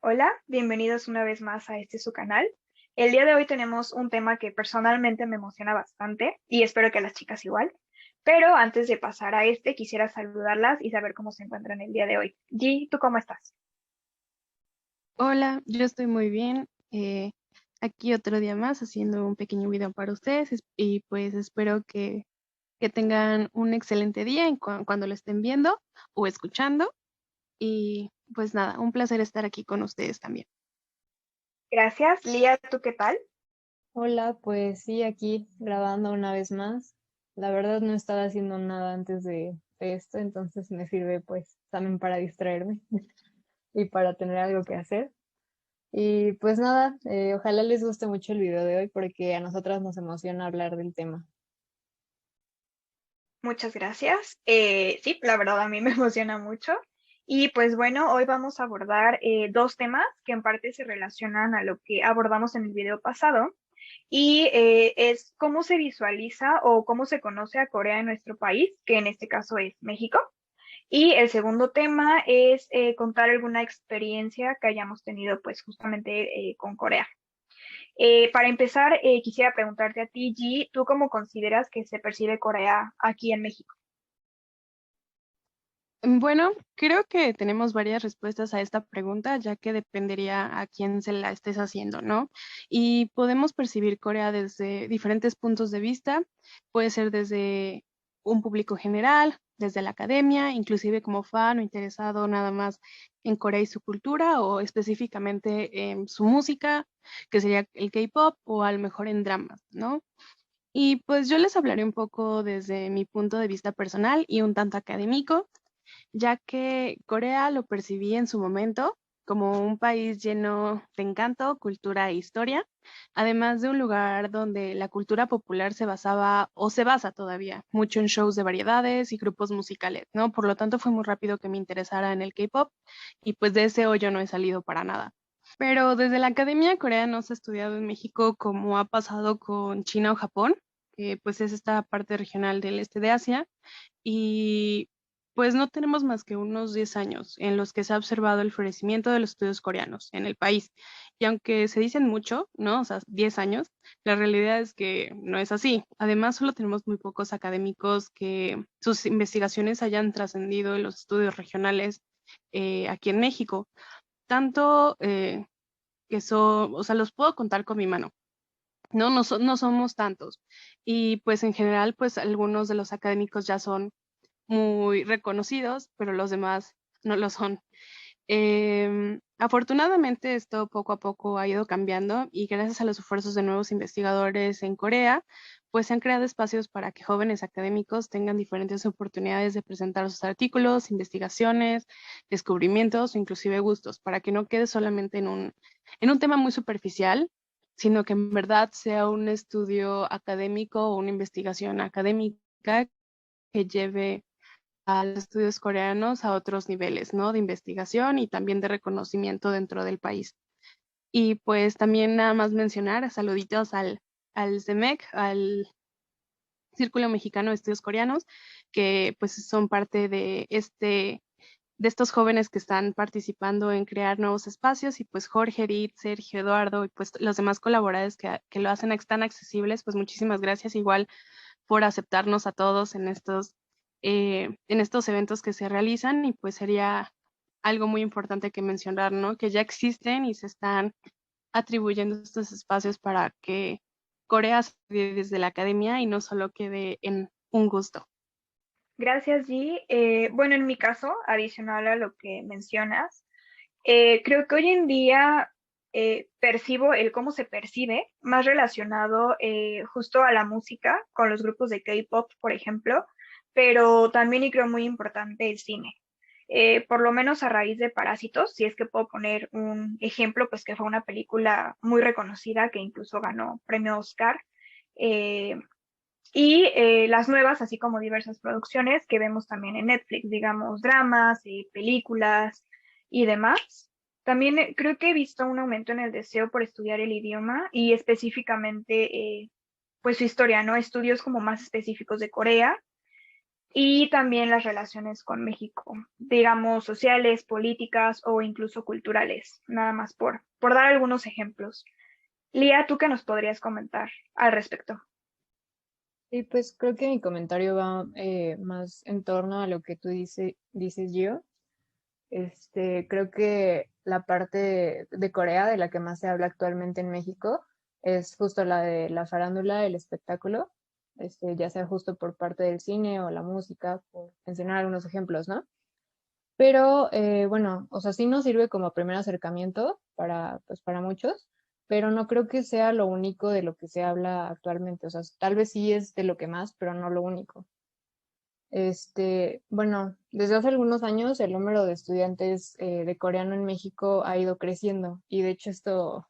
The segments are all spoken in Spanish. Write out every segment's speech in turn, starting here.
Hola, bienvenidos una vez más a este su canal. El día de hoy tenemos un tema que personalmente me emociona bastante y espero que a las chicas igual. Pero antes de pasar a este, quisiera saludarlas y saber cómo se encuentran el día de hoy. G, ¿tú cómo estás? Hola, yo estoy muy bien. Aquí otro día más haciendo un pequeño video para ustedes y pues espero que tengan un excelente día cuando lo estén viendo o escuchando. Y pues nada, un placer estar aquí con ustedes también. Gracias. Lía, ¿tú qué tal? Hola, pues sí, aquí grabando una vez más. La verdad no estaba haciendo nada antes de esto, entonces me sirve pues también para distraerme y para tener algo que hacer. Y pues nada, ojalá les guste mucho el video de hoy porque a nosotras nos emociona hablar del tema. Muchas gracias. Sí, la verdad a mí me emociona mucho. Y pues bueno, hoy vamos a abordar dos temas que en parte se relacionan a lo que abordamos en el video pasado. Y es cómo se visualiza o cómo se conoce a Corea en nuestro país, que en este caso es México. Y el segundo tema es contar alguna experiencia que hayamos tenido pues justamente con Corea. Para empezar, quisiera preguntarte a ti, G, ¿tú cómo consideras que se percibe Corea aquí en México? Bueno, creo que tenemos varias respuestas a esta pregunta, ya que dependería a quién se la estés haciendo, ¿no? Y podemos percibir Corea desde diferentes puntos de vista. Puede ser desde un público general, desde la academia, inclusive como fan o interesado nada más en Corea y su cultura, o específicamente en su música, que sería el K-pop, o a lo mejor en dramas, ¿no? Y pues yo les hablaré un poco desde mi punto de vista personal y un tanto académico, ya que Corea lo percibí en su momento como un país lleno de encanto, cultura e historia, además de un lugar donde la cultura popular se basaba o se basa todavía mucho en shows de variedades y grupos musicales, ¿no? Por lo tanto, fue muy rápido que me interesara en el K-pop y pues de ese hoyo no he salido para nada. Pero desde la academia Corea no se ha estudiado en México como ha pasado con China o Japón, que pues es esta parte regional del este de Asia, y pues no tenemos más que unos 10 años en los que se ha observado el florecimiento de los estudios coreanos en el país. Y aunque se dicen mucho, ¿no? O sea, 10 años, la realidad es que no es así. Además, solo tenemos muy pocos académicos que sus investigaciones hayan trascendido en los estudios regionales aquí en México. Tanto que son, o sea, los puedo contar con mi mano. No, no somos tantos. Y pues en general, pues algunos de los académicos ya son muy reconocidos, pero los demás no lo son. Afortunadamente esto poco a poco ha ido cambiando y gracias a los esfuerzos de nuevos investigadores en Corea, pues se han creado espacios para que jóvenes académicos tengan diferentes oportunidades de presentar sus artículos, investigaciones, descubrimientos o inclusive gustos, para que no quede solamente en un tema muy superficial, sino que en verdad sea un estudio académico o una investigación académica que lleve a los estudios coreanos a otros niveles, ¿no? De investigación y también de reconocimiento dentro del país. Y pues también nada más mencionar, saluditos al CEMEC, al Círculo Mexicano de Estudios Coreanos, que pues son parte de de estos jóvenes que están participando en crear nuevos espacios y pues Jorge, Edith, Sergio, Eduardo y pues los demás colaboradores que lo hacen tan accesibles, pues muchísimas gracias igual por aceptarnos a todos en estos eventos que se realizan y pues sería algo muy importante que mencionar, ¿no? Que ya existen y se están atribuyendo estos espacios para que Corea se dé desde la academia y no solo quede en un gusto. Gracias, G. Bueno, en mi caso, adicional a lo que mencionas, creo que hoy en día percibo el cómo se percibe más relacionado justo a la música, con los grupos de K-pop, por ejemplo, pero también y creo muy importante el cine. Por lo menos a raíz de Parásitos, si es que puedo poner un ejemplo, pues que fue una película muy reconocida que incluso ganó premio Oscar. eh, y las nuevas, así como diversas producciones que vemos también en Netflix, digamos, dramas, películas y demás. También creo que he visto un aumento en el deseo por estudiar el idioma y específicamente, pues su historia, ¿no? Estudios como más específicos de Corea. y también las relaciones con México, digamos, sociales, políticas o incluso culturales, nada más por dar algunos ejemplos. Lía, ¿tú qué nos podrías comentar al respecto? Y pues creo que mi comentario va más en torno a lo que tú dices, Gio. Creo que la parte de Corea de la que más se habla actualmente en México es justo la de la farándula, el espectáculo, ya sea justo por parte del cine o la música, por mencionar algunos ejemplos, ¿no? Pero bueno, o sea, sí nos sirve como primer acercamiento pues, para muchos, pero no creo que sea lo único de lo que se habla actualmente. O sea, tal vez sí es de lo que más, pero no lo único. Bueno, desde hace algunos años el número de estudiantes de coreano en México ha ido creciendo y de hecho esto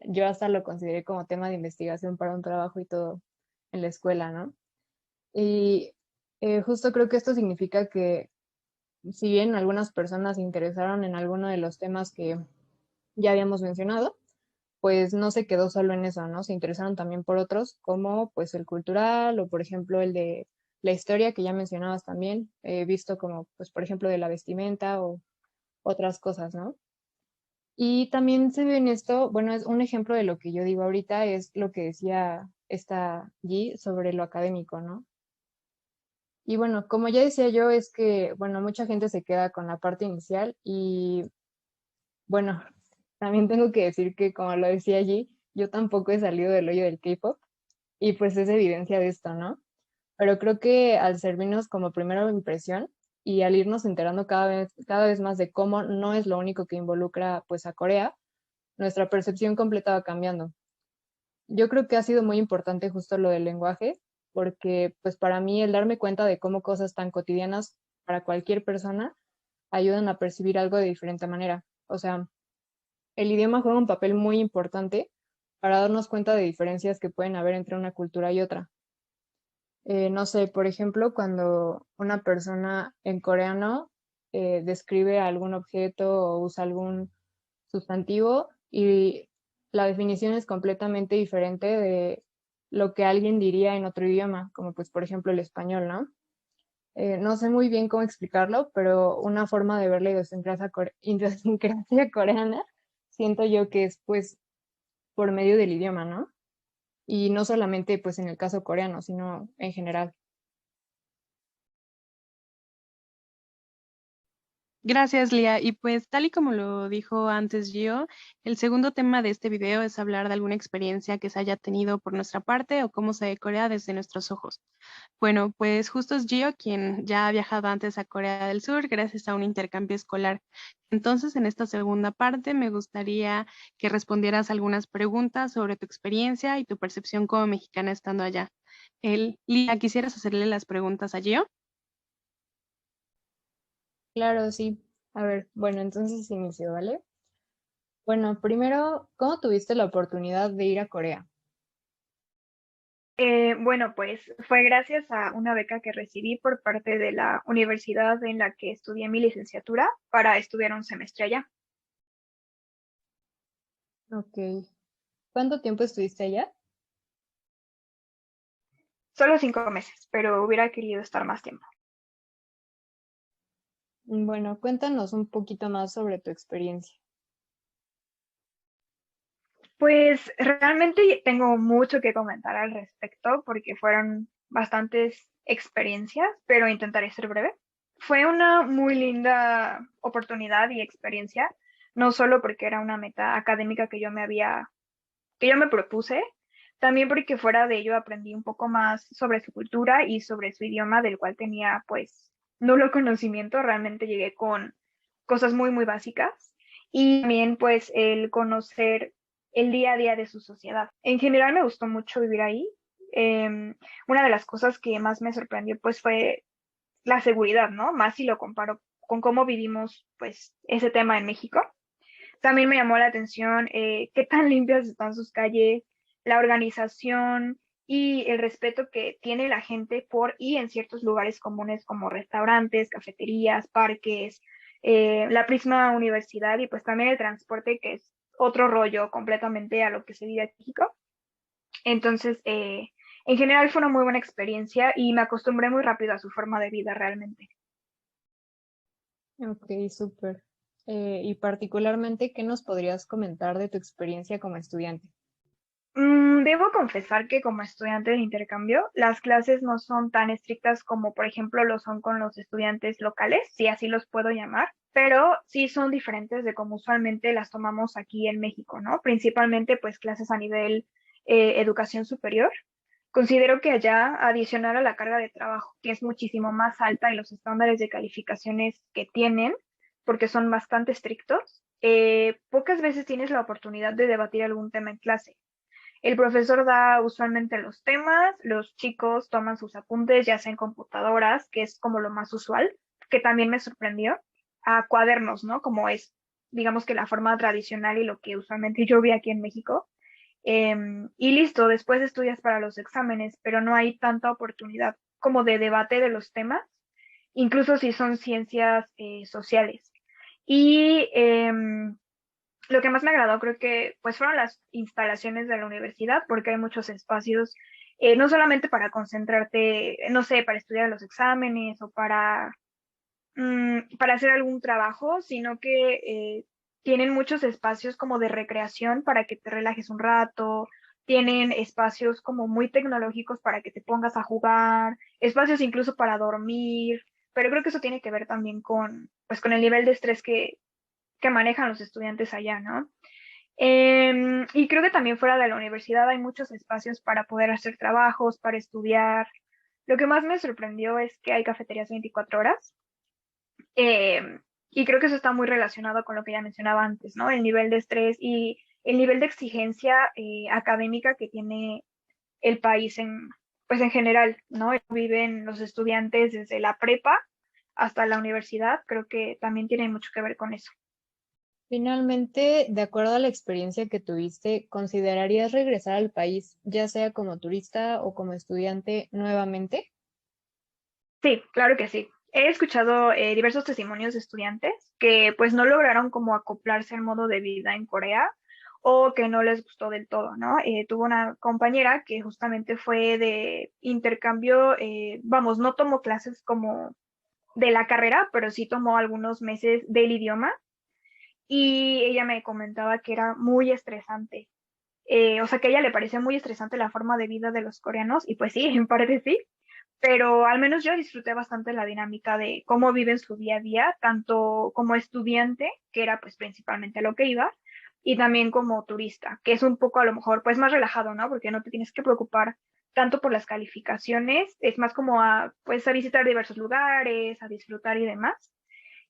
yo hasta lo consideré como tema de investigación para un trabajo y todo en la escuela, ¿no? Y justo creo que esto significa que si bien algunas personas se interesaron en alguno de los temas que ya habíamos mencionado, pues no se quedó solo en eso, ¿no? Se interesaron también por otros, como pues el cultural o por ejemplo el de la historia que ya mencionabas también, visto como pues por ejemplo de la vestimenta o otras cosas, ¿no? Y también se ve en esto, bueno, es un ejemplo de lo que yo digo ahorita, es lo que decía esta G sobre lo académico, ¿no? Y bueno, como ya decía yo, es que, bueno, mucha gente se queda con la parte inicial y bueno, también tengo que decir que como lo decía allí, yo tampoco he salido del hoyo del K-pop y pues es evidencia de esto, ¿no? Pero creo que al servirnos como primera impresión y al irnos enterando cada vez más de cómo no es lo único que involucra pues a Corea, nuestra percepción completa va cambiando. Yo creo que ha sido muy importante justo lo del lenguaje, porque pues para mí el darme cuenta de cómo cosas tan cotidianas para cualquier persona ayudan a percibir algo de diferente manera. O sea, el idioma juega un papel muy importante para darnos cuenta de diferencias que pueden haber entre una cultura y otra. No sé, por ejemplo, cuando una persona en coreano describe algún objeto o usa algún sustantivo y la definición es completamente diferente de lo que alguien diría en otro idioma, como pues por ejemplo el español, ¿no? No sé muy bien cómo explicarlo, pero una forma de ver la idiosincrasia coreana siento yo que es pues por medio del idioma, ¿no? Y no solamente pues en el caso coreano, sino en general. Gracias, Lía. Y pues tal y como lo dijo antes Gio, el segundo tema de este video es hablar de alguna experiencia que se haya tenido por nuestra parte o cómo se ve Corea desde nuestros ojos. Bueno, pues justo es Gio quien ya ha viajado antes a Corea del Sur gracias a un intercambio escolar. Entonces, en esta segunda parte me gustaría que respondieras algunas preguntas sobre tu experiencia y tu percepción como mexicana estando allá. Lía, ¿quisieras hacerle las preguntas a Gio? Claro, sí. A ver, bueno, entonces inicio, ¿vale? Bueno, primero, ¿cómo tuviste la oportunidad de ir a Corea? Bueno, pues fue gracias a una beca que recibí por parte de la universidad en la que estudié mi licenciatura para estudiar un semestre allá. Ok. ¿Cuánto tiempo estuviste allá? Solo 5 meses, pero hubiera querido estar más tiempo. Bueno, cuéntanos un poquito más sobre tu experiencia. Pues realmente tengo mucho que comentar al respecto porque fueron bastantes experiencias, pero intentaré ser breve. Fue una muy linda oportunidad y experiencia, no solo porque era una meta académica que yo me propuse, también porque fuera de ello aprendí un poco más sobre su cultura y sobre su idioma, del cual tenía pues nulo conocimiento, realmente llegué con cosas muy, muy básicas y también pues el conocer el día a día de su sociedad. En general me gustó mucho vivir ahí. Una de las cosas que más me sorprendió pues fue la seguridad, ¿no? Más si lo comparo con cómo vivimos pues ese tema en México. También me llamó la atención qué tan limpias están sus calles, la organización y el respeto que tiene la gente por y en ciertos lugares comunes como restaurantes, cafeterías, parques, la misma universidad y pues también el transporte que es otro rollo completamente a lo que se vive en México. Entonces, en general fue una muy buena experiencia y me acostumbré muy rápido a su forma de vida realmente. Ok, súper. Y particularmente, ¿qué nos podrías comentar de tu experiencia como estudiante? Debo confesar que como estudiante de intercambio, las clases no son tan estrictas como, por ejemplo, lo son con los estudiantes locales, si así los puedo llamar, pero sí son diferentes de como usualmente las tomamos aquí en México, ¿no? Principalmente, pues, clases a nivel educación superior. Considero que allá, adicional a la carga de trabajo, que es muchísimo más alta y los estándares de calificaciones que tienen, porque son bastante estrictos, pocas veces tienes la oportunidad de debatir algún tema en clase. El profesor da usualmente los temas, los chicos toman sus apuntes, ya sea en computadoras, que es como lo más usual, que también me sorprendió, a cuadernos, ¿no? Como es, digamos que la forma tradicional y lo que usualmente yo vi aquí en México. Y listo, después estudias para los exámenes, pero no hay tanta oportunidad como de debate de los temas, incluso si son ciencias sociales. Y lo que más me agradó creo que pues fueron las instalaciones de la universidad, porque hay muchos espacios, no solamente para concentrarte, no sé, para estudiar los exámenes o para hacer algún trabajo, sino que tienen muchos espacios como de recreación para que te relajes un rato, tienen espacios como muy tecnológicos para que te pongas a jugar, espacios incluso para dormir, pero creo que eso tiene que ver también con, pues, con el nivel de estrés que manejan los estudiantes allá, ¿no? Y creo que también fuera de la universidad hay muchos espacios para poder hacer trabajos, para estudiar. Lo que más me sorprendió es que hay cafeterías 24 horas. em, y creo que eso está muy relacionado con lo que ya mencionaba antes, ¿no? El nivel de estrés y el nivel de exigencia académica que tiene el país pues en general, ¿no? Viven los estudiantes desde la prepa hasta la universidad. Creo que también tiene mucho que ver con eso. Finalmente, de acuerdo a la experiencia que tuviste, ¿considerarías regresar al país, ya sea como turista o como estudiante, nuevamente? Sí, claro que sí. He escuchado diversos testimonios de estudiantes que pues no lograron como acoplarse al modo de vida en Corea o que no les gustó del todo, ¿no? Tuve una compañera que justamente fue de intercambio, vamos, no tomó clases como de la carrera, pero sí tomó algunos meses del idioma y ella me comentaba que era muy estresante. O sea, que a ella le parecía muy estresante la forma de vida de los coreanos y pues sí, en parte sí, pero al menos yo disfruté bastante la dinámica de cómo viven su día a día, tanto como estudiante, que era pues principalmente a lo que iba, y también como turista, que es un poco a lo mejor pues más relajado, ¿no? Porque no te tienes que preocupar tanto por las calificaciones, es más como a pues a visitar diversos lugares, a disfrutar y demás.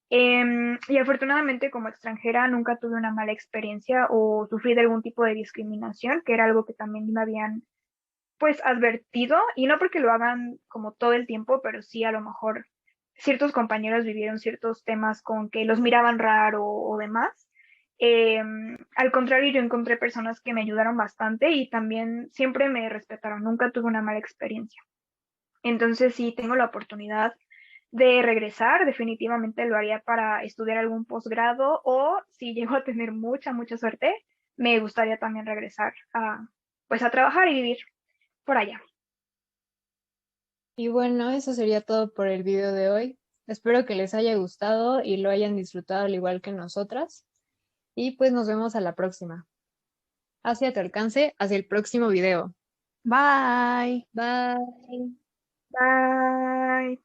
Y afortunadamente como extranjera nunca tuve una mala experiencia o sufrí de algún tipo de discriminación, que era algo que también me habían pues advertido, y no porque lo hagan como todo el tiempo, pero sí a lo mejor ciertos compañeros vivieron ciertos temas con que los miraban raro o demás. Al contrario, yo encontré personas que me ayudaron bastante y también siempre me respetaron, nunca tuve una mala experiencia. Entonces, si tengo la oportunidad de regresar, definitivamente lo haría para estudiar algún posgrado o si llego a tener mucha suerte, me gustaría también regresar pues a trabajar y vivir por allá. Y bueno, eso sería todo por el video de hoy. Espero que les haya gustado y lo hayan disfrutado al igual que nosotras. Y pues nos vemos a la próxima. Hacia tu alcance, hacia el próximo video. Bye. Bye. Bye.